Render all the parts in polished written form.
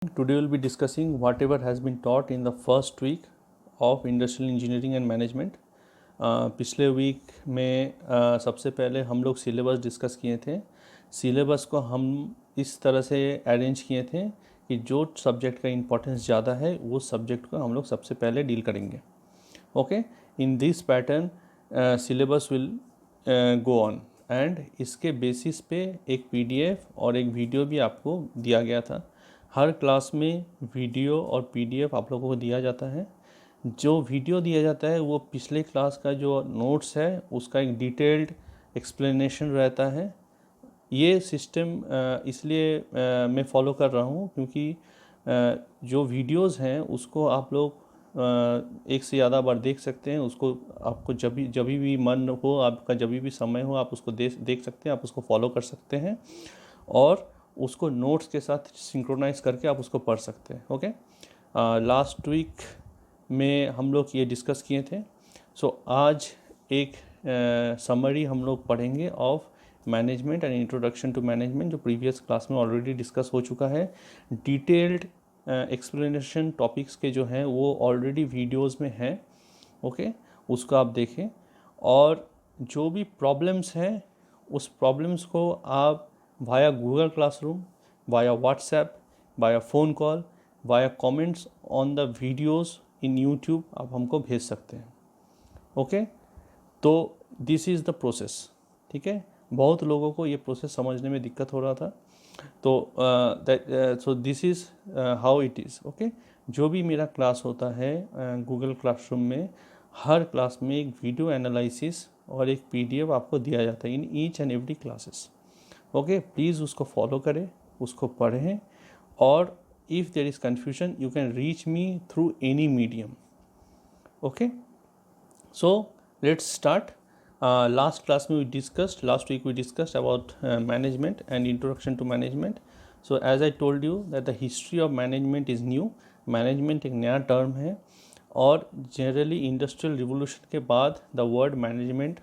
Today we'll be discussing whatever has been taught in the first week of Industrial Engineering and Management. पिछले week में सबसे पहले हम लोग सिलेबस डिस्कस किए थे. सिलेबस को हम इस तरह से अरेंज किए थे कि जो सब्जेक्ट का इम्पोर्टेंस ज़्यादा है वो सब्जेक्ट को हम लोग सबसे पहले डील करेंगे. Okay, in this pattern syllabus will go on and इसके बेसिस पे एक पीडीएफ और एक वीडियो भी आपको दिया गया था. हर क्लास में वीडियो और पीडीएफ आप लोगों को दिया जाता है. जो वीडियो दिया जाता है वो पिछले क्लास का जो नोट्स है उसका एक डिटेल्ड एक्सप्लेनेशन रहता है. ये सिस्टम इसलिए मैं फॉलो कर रहा हूँ क्योंकि जो वीडियोस हैं उसको आप लोग एक से ज़्यादा बार देख सकते हैं. उसको आपको जब भी मन हो, आपका जब भी समय हो, आप उसको देख सकते हैं, आप उसको फॉलो कर सकते हैं और उसको नोट्स के साथ सिंक्रोनाइज करके आप उसको पढ़ सकते हैं. ओके, लास्ट वीक में हम लोग ये डिस्कस किए थे. आज एक समरी हम लोग पढ़ेंगे of management and introduction to management, जो प्रीवियस क्लास में ऑलरेडी डिस्कस हो चुका है. डिटेल्ड एक्सप्लेनेशन टॉपिक्स के जो हैं वो ऑलरेडी वीडियोस में हैं. ओके, उसको आप देखें और जो भी प्रॉब्लम्स हैं उस प्रॉब्लम्स को आप via Google classroom, via WhatsApp, via phone call, via comments on the videos in YouTube आप हमको भेज सकते हैं. ओके, तो दिस इज़ द प्रोसेस. ठीक है, बहुत लोगों को ये प्रोसेस समझने में दिक्कत हो रहा था. तो this is how it is. Okay, जो भी मेरा क्लास होता है गूगल क्लासरूम में, हर क्लास में एक वीडियो एनालिसिस और एक पीडीएफ आपको दिया जाता है in each and every classes. Okay, please उसको फॉलो करें, उसको पढ़ें और if there is confusion you can reach me through any medium. Okay, so let's start. Last class last week we discussed about management and introduction to management. So as I told you that the history of management is new. Management एक नया term है और generally industrial revolution के बाद the word management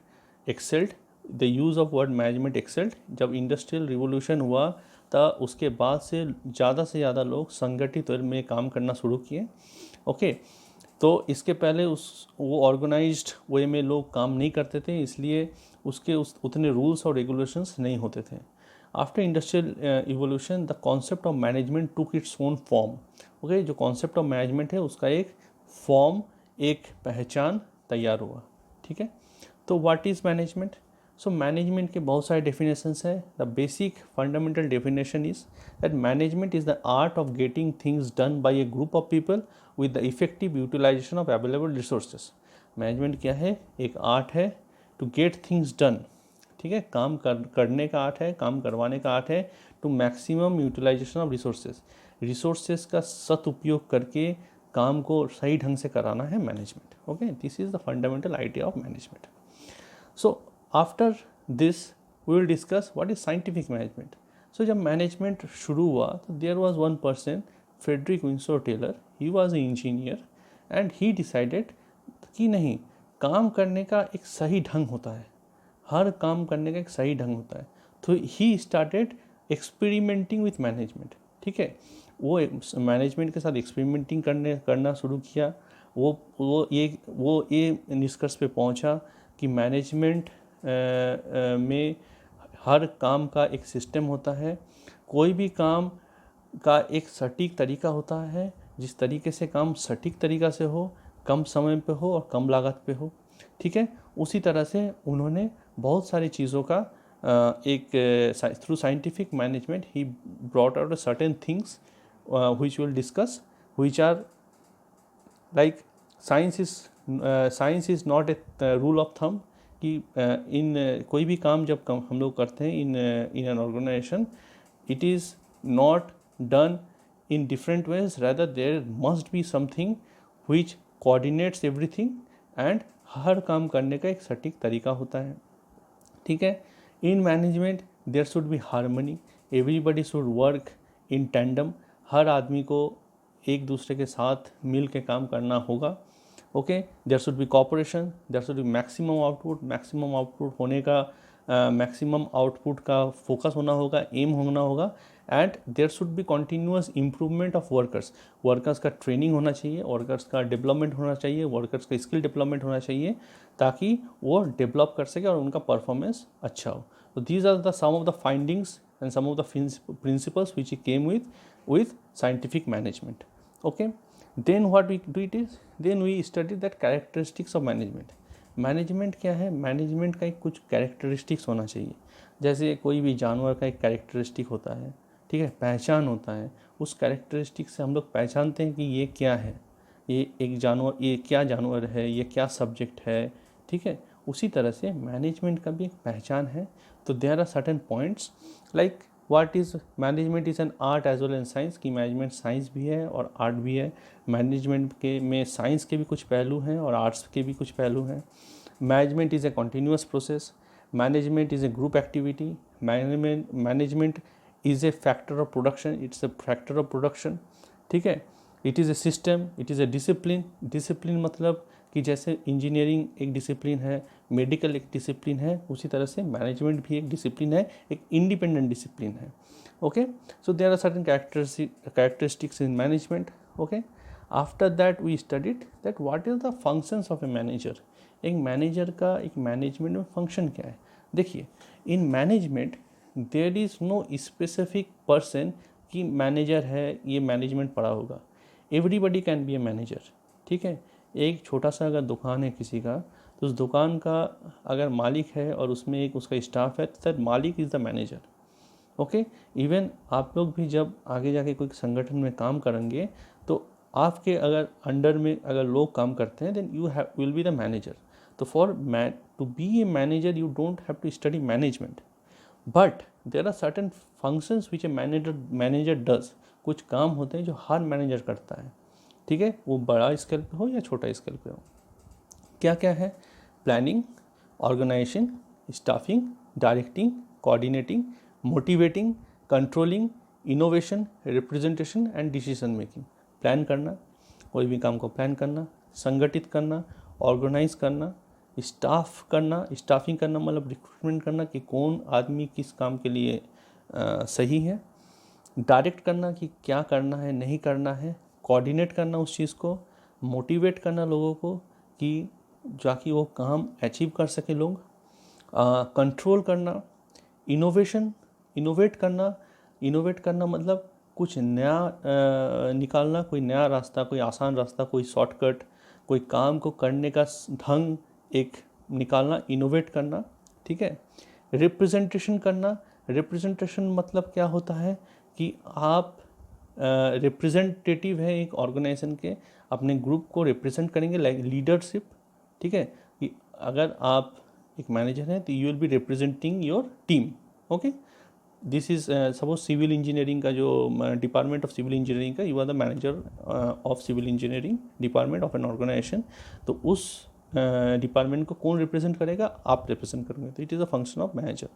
excelled, the use of word management excelled. जब industrial revolution हुआ तो उसके बाद से ज़्यादा लोग संगठित में काम करना शुरू किए. ओके, तो इसके पहले वो ऑर्गेनाइज्ड वे में लोग काम नहीं करते थे, इसलिए उसके उतने रूल्स और रेगुलेशंस नहीं होते थे. After industrial evolution the concept of management took its own form. Okay, जो कॉन्सेप्ट ऑफ मैनेजमेंट है उसका एक फॉर्म, एक पहचान तैयार हुआ. ठीक है, तो what is management? So management के बहुत सारे डेफिनेशंस हैं. The basic fundamental definition is that management is the art of getting things done by a group of people with the effective utilization of available resources. Management क्या है? एक art है to get things done. ठीक है, काम करने का art है, काम करवाने का आर्ट है to maximum utilization of resources. Resources का सदुपयोग करके काम को सही ढंग से कराना है management. Okay, this is the fundamental idea of management. So after this we will discuss what is scientific management. So जब मैनेजमेंट शुरू हुआ तो there was one person, Frederick Winslow Taylor. He was a engineer and he decided कि नहीं, काम करने का एक सही ढंग होता है, हर काम करने का एक सही ढंग होता है. तो he started experimenting with management. ठीक है, वो मैनेजमेंट के साथ एक्सपेरिमेंटिंग करना शुरू किया. वो ये निष्कर्ष पे पहुंचा कि मैनेजमेंट में हर काम का एक सिस्टम होता है. कोई भी काम का एक सटीक तरीका होता है. जिस तरीके से काम सटीक तरीका से हो, कम समय पे हो और कम लागत पे हो. ठीक है, उसी तरह से उन्होंने बहुत सारी चीज़ों का एक through scientific management he brought out certain things which we'll discuss, which are like science is not a rule of thumb कि इन कोई भी काम जब हम लोग करते हैं in an organisation, it is not done in different ways, rather there must be something which coordinates everything and हर काम करने का एक सटीक तरीका होता है. ठीक है, in management there should be harmony, everybody should work in tandem. हर आदमी को एक दूसरे के साथ मिल के काम करना होगा. Okay, there should be cooperation, there should be maximum output. Maximum output होने का मैक्सिमम आउटपुट का फोकस होना होगा, एम होना होगा, and there should be continuous improvement of workers का ट्रेनिंग होना चाहिए, वर्कर्स का डेवलपमेंट होना चाहिए, वर्कर्स का स्किल डेवलपमेंट होना चाहिए, ताकि वो डेवलप कर सके और उनका परफॉर्मेंस अच्छा हो. तो these are the some of the findings and some of the principles which came with scientific management. Okay, then what we do it is, then we study that characteristics of management क्या है. Management का एक कुछ characteristics होना चाहिए. जैसे कोई भी जानवर का एक कैरेक्टरिस्टिक होता है, ठीक है, पहचान होता है. उस कैरेक्टरिस्टिक से हम लोग पहचानते हैं कि ये क्या है, ये एक जानवर, ये क्या जानवर है, ये क्या सब्जेक्ट है, ठीक है. उसी तरह से मैनेजमेंट का भी एक पहचान है. तो there are certain points like what is management is an art as well as science, कि मैनेजमेंट साइंस भी है और आर्ट भी है. मैनेजमेंट के में साइंस के भी कुछ पहलू हैं और आर्ट्स के भी कुछ पहलू हैं. Management is a continuous process. Management is a group activity. Management is a factor of production. It's a factor of production, ठीक है. It is a system. It is a discipline. Discipline मतलब कि जैसे इंजीनियरिंग एक discipline है, medical एक discipline है, उसी तरह से मैनेजमेंट भी एक डिसिप्लिन है, एक इंडिपेंडेंट डिसिप्लिन है. Okay, so there are certain characteristics in management. Okay, after that we studied that what is the functions of a manager. एक मैनेजर का एक मैनेजमेंट में फंक्शन क्या है. देखिए, in management there is no specific person कि manager है, ये मैनेजमेंट पढ़ा होगा. Everybody can be a manager, ठीक है. एक छोटा सा अगर दुकान है किसी का, तो उस दुकान का अगर मालिक है और उसमें एक उसका स्टाफ है, तो दैट मालिक is the manager. Okay, even आप लोग भी जब आगे जाके कोई संगठन में काम करेंगे, तो आपके अगर अंडर में अगर लोग काम करते हैं, then you will be the manager. तो for to be a manager you don't have to study management, but there are certain functions which a manager does. कुछ काम होते हैं जो हर मैनेजर करता है, ठीक है, वो बड़ा स्केल पे हो या छोटा स्केल पे हो. क्या क्या है. Planning, organisation, staffing, directing, coordinating, motivating, controlling, innovation, representation and decision making. Plan करना, कोई भी काम को प्लान करना, संगठित करना, ऑर्गेनाइज करना, स्टाफ करना. स्टाफिंग करना मतलब रिक्रूटमेंट करना कि कौन आदमी किस काम के लिए सही है. डायरेक्ट करना कि क्या करना है, नहीं करना है. कोऑर्डिनेट करना उस चीज़ को. मोटिवेट करना लोगों को कि जाकि वो काम अचीव कर सके लोग. कंट्रोल करना. इनोवेट करना मतलब कुछ नया निकालना, कोई नया रास्ता, कोई आसान रास्ता, कोई शॉर्टकट, कोई काम को करने का ढंग एक निकालना, इनोवेट करना, ठीक है. रिप्रेजेंटेशन करना. रिप्रेजेंटेशन मतलब क्या होता है कि आप रिप्रेजेंटेटिव है एक ऑर्गेनाइजेशन के, अपने ग्रुप को रिप्रेजेंट करेंगे, लाइक लीडरशिप, ठीक है. कि अगर आप एक मैनेजर हैं तो you will be representing your team. Okay, this is suppose civil engineering का जो डिपार्टमेंट ऑफ सिविल इंजीनियरिंग का, you are the manager of civil engineering department of an organisation. तो उस डिपार्टमेंट को कौन रिप्रेजेंट करेगा, आप रिप्रेजेंट करेंगे. तो it is a function of manager.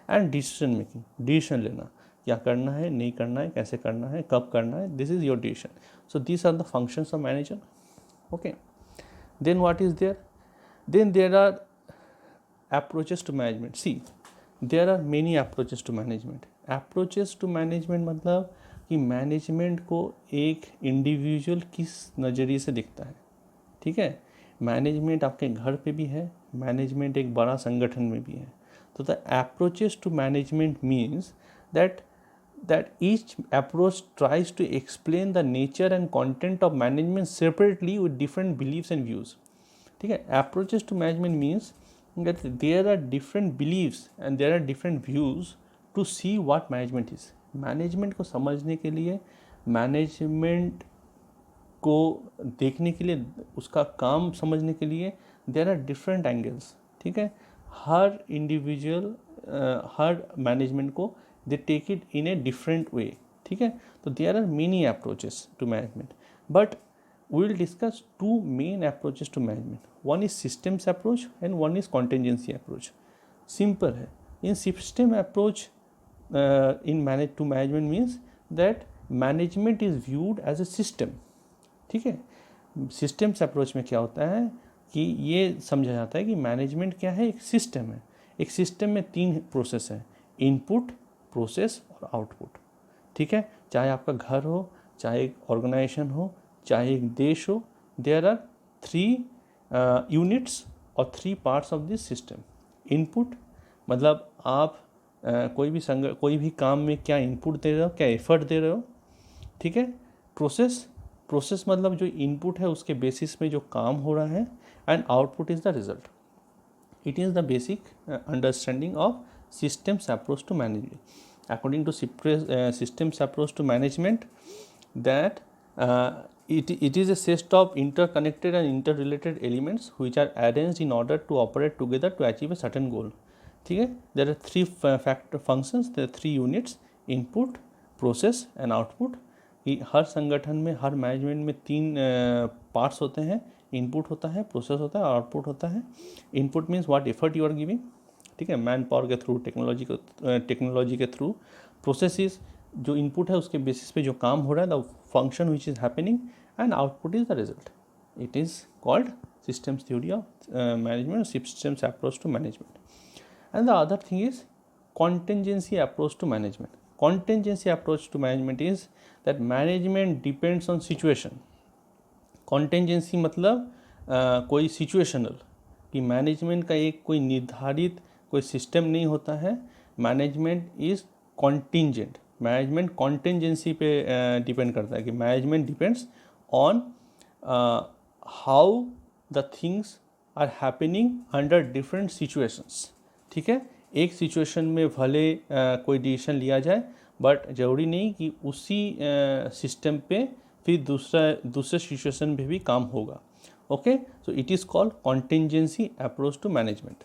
And decision making, decision लेना, क्या करना है, नहीं करना है, कैसे करना है, कब करना है, this is your decision. So this are the functions of manager. Okay, then what is there. Then there are approaches to management. See, there are many approaches to management. Approaches to management मतलब कि management को एक individual किस नज़रिए से दिखता है, ठीक है. मैनेजमेंट आपके घर पे भी है, मैनेजमेंट एक बड़ा संगठन में भी है. तो the approaches to management means that each approach tries to explain the nature and content of management separately with different beliefs and views. ठीक है. Approaches to management means that there are different beliefs and there are different views to see what management is. Management को समझने के लिए, management को देखने के लिए, उसका काम समझने के लिए there are different angles. ठीक है. हर इंडिविजुअल हर मैनेजमेंट को they take it in a different way. ठीक है. तो there are many approaches to management, but we will discuss two main approaches to management. One is systems approach and one is contingency approach. Simple है. In system approach to management means that management is viewed as a system. ठीक है. systems approach में क्या होता है कि ये समझा जाता है कि मैनेजमेंट क्या है, एक सिस्टम है. एक सिस्टम में 3 प्रोसेस हैं, इनपुट, प्रोसेस और आउटपुट। ठीक है, चाहे आपका घर हो, चाहे एक ऑर्गेनाइजेशन हो, चाहे एक देश हो, देयर आर 3 यूनिट्स और 3 parts of this system. Input मतलब आप कोई भी काम में क्या इनपुट दे रहे हो, क्या एफर्ट दे रहे हो। ठीक है, प्रोसेस मतलब जो इनपुट है उसके बेसिस में जो काम हो रहा है, and output is the result. It is the basic understanding of systems approach to management. According to systems approach to management, that it is a set of interconnected and interrelated elements which are arranged in order to operate together to achieve a certain goal. ठीक है, there are 3 functions, there are 3 units, input, process and output. हर संगठन में, हर management में 3 parts होते हैं, input होता है, process होता है और आउटपुट होता है। Input means what effort you are giving, ठीक है, मैन पावर के थ्रू, टेक्नोलॉजी के थ्रू। प्रोसेस इज जो इनपुट है उसके बेसिस पे जो काम हो रहा है, the function which is happening, and output is the result. It is called systems theory of management, systems approach to management. And the other thing is contingency approach to management. Contingency approach to management is that management depends on situation. Contingency मतलब कोई situational, कि management का एक कोई निर्धारित कोई system नहीं होता है। Management is contingent, management contingency पे डिपेंड करता है, कि management depends on how the things are happening under different situations. ठीक है, एक सिचुएशन में भले कोई डिसीजन लिया जाए, बट ज़रूरी नहीं कि उसी सिस्टम पे फिर दूसरे सिचुएशन में भी काम होगा। Okay, so it is called contingency approach to management.